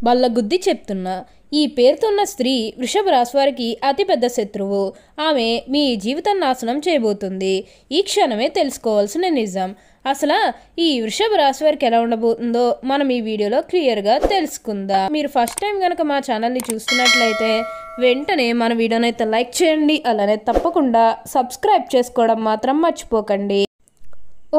బల్లగుద్ది చెప్తున్నా, ఈ పేరుతున్న స్త్రీ వృషభ రాశి వారికి అతిపెద్ద శత్రువు. ఆమె మీ జీవితం నాశనం చేయబోతుంది. ఈ క్షణమే తెలుసుకోవాల్సిన నిజం. అసలు ఈ వృషభ రాశి వారికి ఎలా ఉండబోతుందో మనం ఈ వీడియోలో క్లియర్గా తెలుసుకుందాం. మీరు ఫస్ట్ టైం కనుక మా ఛానల్ని చూస్తున్నట్లయితే వెంటనే మన వీడియోని అయితే లైక్ చేయండి. అలానే తప్పకుండా సబ్స్క్రైబ్ చేసుకోవడం మాత్రం మర్చిపోకండి.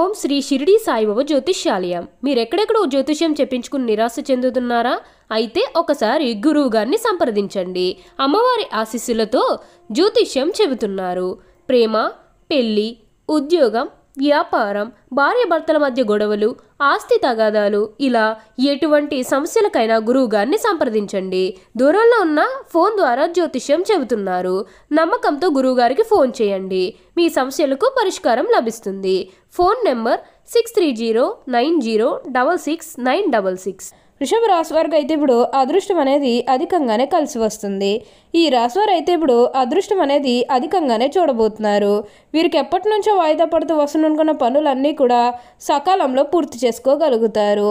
ఓం శ్రీ షిరిడి సాయిబాబా జ్యోతిష్యాలయం. మీరెక్కడెక్కడో జ్యోతిష్యం చెప్పించుకుని నిరాశ చెందుతున్నారా? అయితే ఒకసారి గురువు గారిని సంప్రదించండి. అమ్మవారి ఆశీస్సులతో జ్యోతిష్యం చెబుతున్నారు. ప్రేమ, పెళ్లి, ఉద్యోగం, వ్యాపారం, భార్యాభర్తల మధ్య గొడవలు, ఆస్తి తగాదాలు, ఇలా ఎటువంటి సమస్యలకైనా గురువు గారిని సంప్రదించండి. దూరంలో ఉన్న ఫోన్ ద్వారా జ్యోతిష్యం చెబుతున్నారు. నమ్మకంతో గురువు గారికి ఫోన్ చేయండి. మీ సమస్యలకు పరిష్కారం లభిస్తుంది. Phone number 6309066966. వృషభ రాశి వారికి అయితే ఇప్పుడు అదృష్టం అనేది అధికంగానే కలిసి వస్తుంది. ఈ రాశి వారు అయితే ఇప్పుడు అదృష్టం అనేది అధికంగానే చూడబోతున్నారు. వీరికి ఎప్పటి నుంచో వాయిదా పడుతూ వస్తునుకున్న పనులన్నీ కూడా సకాలంలో పూర్తి చేసుకోగలుగుతారు.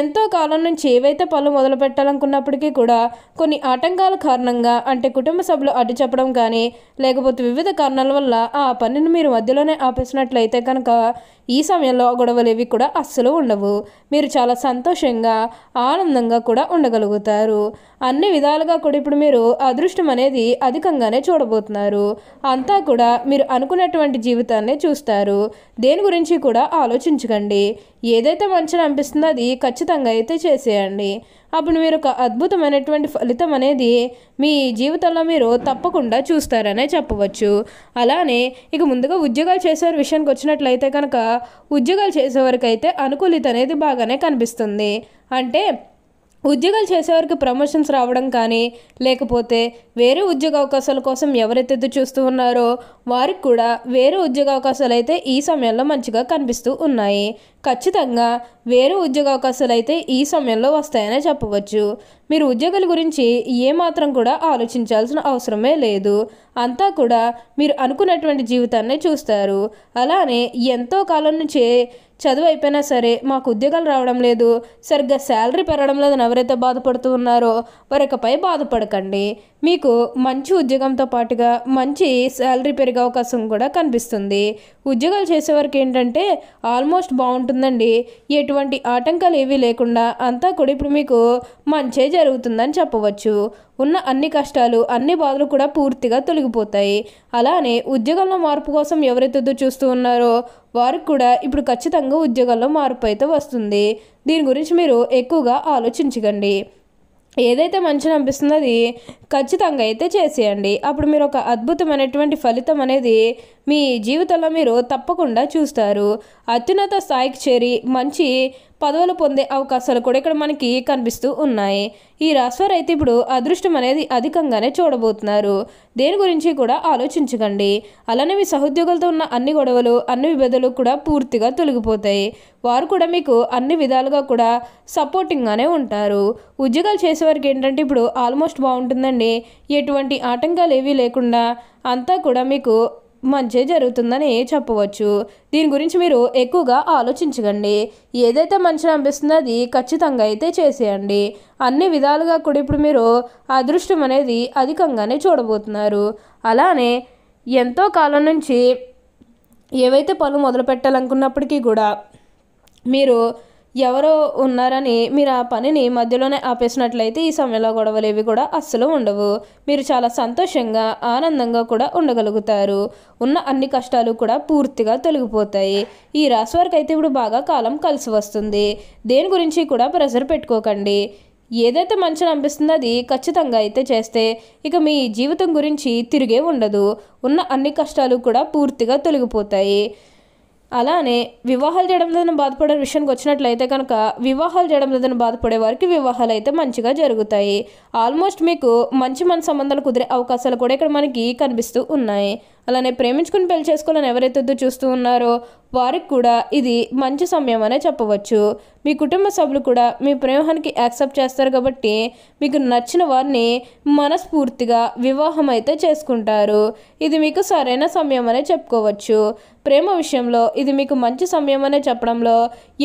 ఎంతో కాలం నుంచి ఏవైతే పనులు మొదలు పెట్టాలనుకున్నప్పటికీ కూడా కొన్ని ఆటంకాల కారణంగా, అంటే కుటుంబ సభ్యులు అడ్డు చెప్పడం కానీ, లేకపోతే వివిధ కారణాల వల్ల ఆ పనిని మీరు మధ్యలోనే ఆపేసినట్లయితే కనుక ఈ సమయంలో గొడవలు ఏవి కూడా అస్సలు ఉండవు. మీరు చాలా సంతోషంగా, ఆనందంగా కూడా ఉండగలుగుతారు. అన్ని విధాలుగా కూడా ఇప్పుడు మీరు అదృష్టం అనేది అధికంగానే చూడబోతున్నారు. అంతా కూడా మీరు అనుకున్నటువంటి జీవితాన్ని చూస్తారు. దేని గురించి కూడా ఆలోచించకండి. ఏదైతే మంచిగా అనిపిస్తుందో అది ఖచ్చితంగా అయితే చేసేయండి. అప్పుడు మీరు ఒక అద్భుతమైనటువంటి ఫలితం అనేది మీ జీవితంలో మీరు తప్పకుండా చూస్తారనే చెప్పవచ్చు. అలానే ఇక ముందుగా ఉద్యోగాలు చేసే విషయానికి వచ్చినట్లయితే కనుక ఉద్యోగాలు చేసేవారికి అయితే అనుకూలిత అనేది బాగానే కనిపిస్తుంది. అంటే ఉద్యోగాలు చేసేవారికి ప్రమోషన్స్ రావడం కానీ, లేకపోతే వేరే ఉద్యోగ అవకాశాల కోసం ఎవరైతే ఎదురు చూస్తూ ఉన్నారో వారికి కూడా వేరే ఉద్యోగ అవకాశాలు అయితే ఈ సమయంలో మంచిగా కనిపిస్తూ ఉన్నాయి. ఖచ్చితంగా వేరే ఉద్యోగ అవకాశాలు అయితే ఈ సమయంలో వస్తాయనే చెప్పవచ్చు. మీరు ఉద్యోగాల గురించి ఏమాత్రం కూడా ఆలోచించాల్సిన అవసరమే లేదు. అంతా కూడా మీరు అనుకున్నటువంటి జీవితాన్ని చూస్తారు. అలానే ఎంతో కాలం నుంచి చదువు అయిపోయినా సరే మాకు ఉద్యోగాలు రావడం లేదు, సరిగ్గా శాలరీ పెరగడం లేదని ఎవరైతే బాధపడుతూ ఉన్నారో వారికపై బాధపడకండి. మీకు మంచి ఉద్యోగంతో పాటుగా మంచి శాలరీ పెరిగే అవకాశం కూడా కనిపిస్తుంది. ఉద్యోగాలు చేసేవారికి ఏంటంటే ఆల్మోస్ట్ బాగుంటుందండి. ఎటువంటి ఆటంకాలు ఏవీ లేకుండా అంతా కూడా ఇప్పుడు మీకు మంచే జరుగుతుందని చెప్పవచ్చు. ఉన్న అన్ని కష్టాలు, అన్ని బాధలు కూడా పూర్తిగా తొలగిపోతాయి. అలానే ఉద్యోగంలో మార్పు కోసం ఎవరైతే చూస్తూ ఉన్నారో వారికి కూడా ఇప్పుడు ఖచ్చితంగా ఉద్యోగాల్లో మార్పు అయితే వస్తుంది. దీని గురించి మీరు ఎక్కువగా ఆలోచించకండి. ఏదైతే మంచిగా అనిపిస్తుందో అది ఖచ్చితంగా అయితే చేసేయండి. అప్పుడు మీరు ఒక అద్భుతమైనటువంటి ఫలితం అనేది మీ జీవితంలో మీరు తప్పకుండా చూస్తారు. అత్యున్నత స్థాయికి చేరి మంచి పదవులు పొందే అవకాశాలు కూడా ఇక్కడ మనకి కనిపిస్తూ ఉన్నాయి. ఈ రాశివారు అయితే ఇప్పుడు అదృష్టం అనేది అధికంగానే చూడబోతున్నారు. దేని గురించి కూడా ఆలోచించకండి. అలానే మీ సహోద్యోగులతో ఉన్న అన్ని గొడవలు, అన్ని విభేదాలు కూడా పూర్తిగా తొలగిపోతాయి. వారు కూడా మీకు అన్ని విధాలుగా కూడా సపోర్టింగ్గానే ఉంటారు. ఉద్యోగాలు చేసేవారికి ఏంటంటే ఇప్పుడు ఆల్మోస్ట్ బాగుంటుందండి. ఎటువంటి ఆటంకాలు ఏవీ లేకుండా అంతా కూడా మీకు మంచి జరుగుతుందని చెప్పవచ్చు. దీని గురించి మీరు ఎక్కువగా ఆలోచించకండి. ఏదైతే మంచిగా అనిపిస్తుందో అది ఖచ్చితంగా అయితే చేసేయండి. అన్ని విధాలుగా కూడా ఇప్పుడు మీరు అదృష్టం అనేది అధికంగానే చూడబోతున్నారు. అలానే ఎంతో కాలం నుంచి ఏవైతే పనులు మొదలు పెట్టాలనుకున్నప్పటికీ కూడా మీరు ఎవరో ఉన్నారని మీరు ఆ పనిని మధ్యలోనే ఆపేసినట్లయితే ఈ సమయంలో గొడవలు ఏవి కూడా అస్సలు ఉండవు. మీరు చాలా సంతోషంగా, ఆనందంగా కూడా ఉండగలుగుతారు. ఉన్న అన్ని కష్టాలు కూడా పూర్తిగా తొలగిపోతాయి. ఈ రాశి వారికి అయితే ఇప్పుడు బాగా కాలం కలిసి వస్తుంది. దేని గురించి కూడా ప్రెషర్ పెట్టుకోకండి. ఏదైతే మంచిగా అనిపిస్తుందో అది ఖచ్చితంగా అయితే చేస్తే ఇక మీ జీవితం గురించి తిరిగే ఉండదు. ఉన్న అన్ని కష్టాలు కూడా పూర్తిగా తొలగిపోతాయి. అలానే వివాహాలు చేయడం లేదని బాధపడే విషయానికి వచ్చినట్లయితే కనుక వివాహాలు చేయడం లేదని బాధపడే వారికి వివాహాలు అయితే మంచిగా జరుగుతాయి. ఆల్మోస్ట్ మీకు మంచి సంబంధాలు కుదిరే అవకాశాలు కూడా ఇక్కడ మనకి కనిపిస్తూ ఉన్నాయి. అలానే ప్రేమించుకుని పెళ్లి చేసుకోవాలని ఎవరైతే చూస్తూ ఉన్నారో వారికి కూడా ఇది మంచి సమయం అనే చెప్పవచ్చు. మీ కుటుంబ సభ్యులు కూడా మీ ప్రేమానికి యాక్సెప్ట్ చేస్తారు కాబట్టి మీకు నచ్చిన వారిని మనస్ఫూర్తిగా వివాహం అయితే చేసుకుంటారు. ఇది మీకు సరైన సమయం అనే చెప్పుకోవచ్చు. ప్రేమ విషయంలో ఇది మీకు మంచి సమయం అనే చెప్పడంలో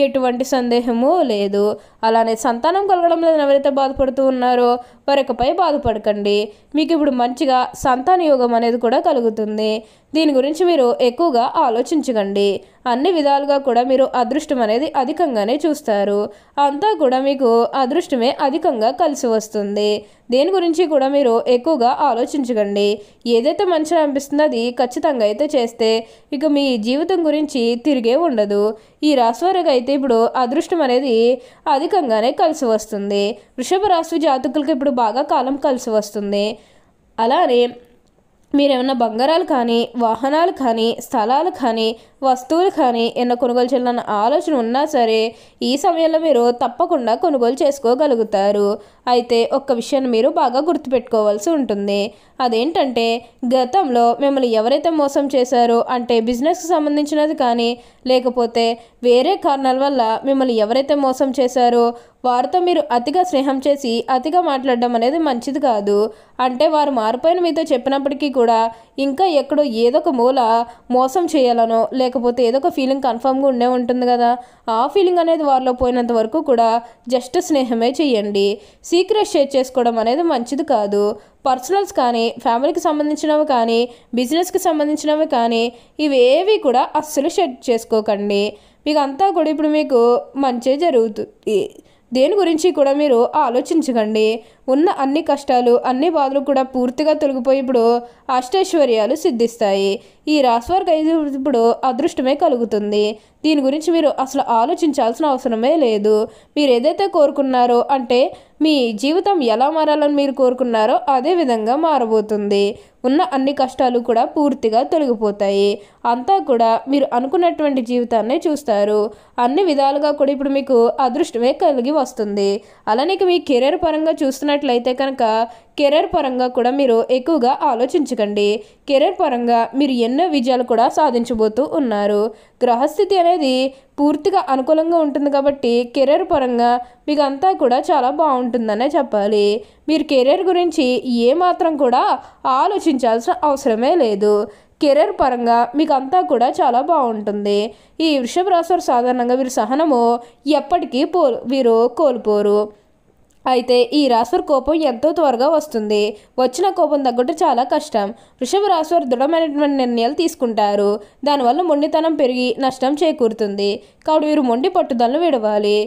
ఎటువంటి సందేహము లేదు. అలానే సంతానం కలగడం లేదని ఎవరైతే బాధపడుతూ ఉన్నారో వారికపై బాధపడకండి. మీకు ఇప్పుడు మంచిగా సంతాన యోగం అనేది కూడా కలుగుతుంది. దీని గురించి మీరు ఎక్కువగా ఆలోచించకండి. అన్ని విధాలుగా కూడా మీరు అదృష్టం అనేది అధికంగానే చూస్తారు. అంతా కూడా మీకు అదృష్టమే అధికంగా కలిసి వస్తుంది. దేని గురించి కూడా మీరు ఎక్కువగా ఆలోచించకండి. ఏదైతే మంచిగా అనిపిస్తుందో అది ఖచ్చితంగా అయితే చేస్తే ఇక మీ జీవితం గురించి తిరిగే ఉండదు. ఈ రాశి వారికి అయితే ఇప్పుడు అదృష్టం అనేది అధికంగానే కలిసి వస్తుంది. వృషభ రాశి జాతకులకు ఇప్పుడు బాగా కాలం కలిసి వస్తుంది. అలానే మీరేమన్నా బంగారాలు కానీ, వాహనాలు కానీ, స్థలాలు కానీ, వస్తువులు కానీ ఏమన్నా కొనుగోలు చేయాలన్న ఆలోచన ఉన్నా సరే ఈ సమయంలో మీరు తప్పకుండా కొనుగోలు చేసుకోగలుగుతారు. అయితే ఒక్క విషయాన్ని మీరు బాగా గుర్తుపెట్టుకోవాల్సి ఉంటుంది. అదేంటంటే గతంలో మిమ్మల్ని ఎవరైతే మోసం చేశారో అంటే బిజినెస్కి సంబంధించినది కానీ లేకపోతే వేరే కారణాల వల్ల మిమ్మల్ని ఎవరైతే మోసం చేశారో వారితో మీరు అతిగా స్నేహం చేసి అతిగా మాట్లాడడం అనేది మంచిది కాదు. అంటే వారు మారిపోయిన మీతో చెప్పినప్పటికీ కూడా ఇంకా ఎక్కడో ఏదో ఒక మూల మోసం చేయాలనో లేకపోతే ఏదో ఒక ఫీలింగ్ కన్ఫామ్గా ఉండే ఉంటుంది కదా, ఆ ఫీలింగ్ అనేది వారిలో పోయినంత వరకు కూడా జస్ట్ స్నేహమే చేయండి. సీక్రెట్ షేర్ చేసుకోవడం అనేది మంచిది కాదు. పర్సనల్స్ కానీ, ఫ్యామిలీకి సంబంధించినవి కానీ, బిజినెస్కి సంబంధించినవి కానీ ఇవేవి కూడా అస్సలు షేర్ చేసుకోకండి. మీకు అంతా కూడా ఇప్పుడు మీకు మంచి జరుగుతుంది. దేని గురించి కూడా మీరు ఆలోచించకండి. ఉన్న అన్ని కష్టాలు అన్ని బాధలు కూడా పూర్తిగా తొలగిపోయి ఇప్పుడు అష్టైశ్వర్యాలు సిద్ధిస్తాయి. ఈ రాశి వారికి ఇప్పుడు అదృష్టమే కలుగుతుంది. దీని గురించి మీరు అసలు ఆలోచించాల్సిన అవసరమే లేదు. మీరు ఏదైతే కోరుకున్నారో అంటే మీ జీవితం ఎలా మారాలని మీరు కోరుకున్నారో అదే విధంగా మారబోతుంది. ఉన్న అన్ని కష్టాలు కూడా పూర్తిగా తొలగిపోతాయి. అంతా కూడా మీరు అనుకున్నటువంటి జీవితాన్ని చూస్తారు. అన్ని విధాలుగా కూడా ఇప్పుడు మీకు అదృష్టమే కలిగి వస్తుంది. అలానే మీ కెరీర్ పరంగా చూస్తున్నట్లయితే కనుక కెరీర్ పరంగా కూడా మీరు ఎక్కువగా ఆలోచించకండి. కెరీర్ పరంగా మీరు ఎన్నో విజయాలు కూడా సాధించబోతూ ఉన్నారు. గ్రహస్థితి అనేది పూర్తిగా అనుకూలంగా ఉంటుంది కాబట్టి కెరీర్ పరంగా మీకు అంతా కూడా చాలా బాగుంటుందనే చెప్పాలి. మీరు కెరీర్ గురించి ఏమాత్రం కూడా ఆలోచించాల్సిన అవసరమే లేదు. కెరీర్ పరంగా మీకు అంతా కూడా చాలా బాగుంటుంది. ఈ వృషభ రాశి వారు సాధారణంగా వీరు సహనము ఎప్పటికీ వీరు కోల్పోరు. అయితే ఈ రాశివారి కోపం ఎంతో త్వరగా వస్తుంది. వచ్చిన కోపం తగ్గట్టు చాలా కష్టం. వృషభ రాశివారు దృఢమైనటువంటి నిర్ణయాలు తీసుకుంటారు. దానివల్ల మొండితనం పెరిగి నష్టం చేకూరుతుంది. కాబట్టి వీరు మొండి పట్టుదలను విడవాలి.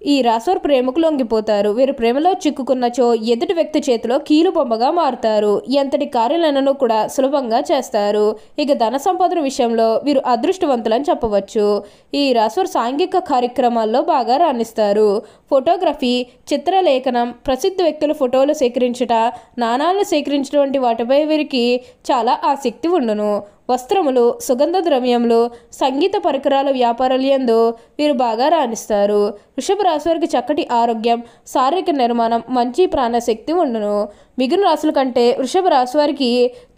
ఈ రాశివారు ప్రేమకు లొంగిపోతారు. వీరు ప్రేమలో చిక్కుకున్నచో ఎదుటి వ్యక్తి చేతిలో కీలు బొమ్మగా మారుతారు. ఎంతటి కార్యాలైనను కూడా సులభంగా చేస్తారు. ఇక ధన సంపాదన విషయంలో వీరు అదృష్టవంతులని చెప్పవచ్చు. ఈ రాశివారు సాంఘిక కార్యక్రమాల్లో బాగా రాణిస్తారు. ఫోటోగ్రఫీ, చిత్రలేఖనం, ప్రసిద్ధ వ్యక్తుల ఫోటోలు సేకరించుట, నాణాలను సేకరించడం వంటి వాటిపై వీరికి చాలా ఆసక్తి ఉండును. వస్త్రములు, సుగంధ ద్రవ్యములు, సంగీత పరికరాల వ్యాపారాలు యందు వీరు బాగా రాణిస్తారు. వృషభ రాశి వారికి చక్కటి ఆరోగ్యం, శారీరక నిర్మాణం, మంచి ప్రాణశక్తి ఉండును. మిగిలిన రాశుల కంటే వృషభ రాశి వారికి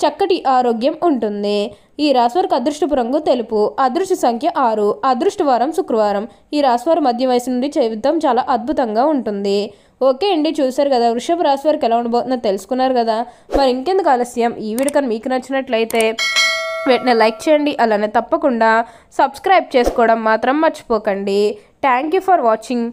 చక్కటి ఆరోగ్యం ఉంటుంది. ఈ రాశివారికి అదృష్టపు రంగు తెలుపు, అదృష్ట సంఖ్య 6, అదృష్టవారం శుక్రవారం. ఈ రాశివారి మధ్య వయసు నుండి జీవితం చాలా అద్భుతంగా ఉంటుంది. ఓకే అండి, చూశారు కదా వృషభ రాశి వారికి ఎలా ఉండబోతుందో తెలుసుకున్నారు కదా. మరి ఇంకెందుకు ఆలస్యం, ఈ వీడియో కానీ మీకు నచ్చినట్లయితే వెంటనే లైక్ చేయండి. అలానే తప్పకుండా సబ్స్క్రైబ్ చేసుకోవడం మాత్రం మర్చిపోకండి. Thank you for watching.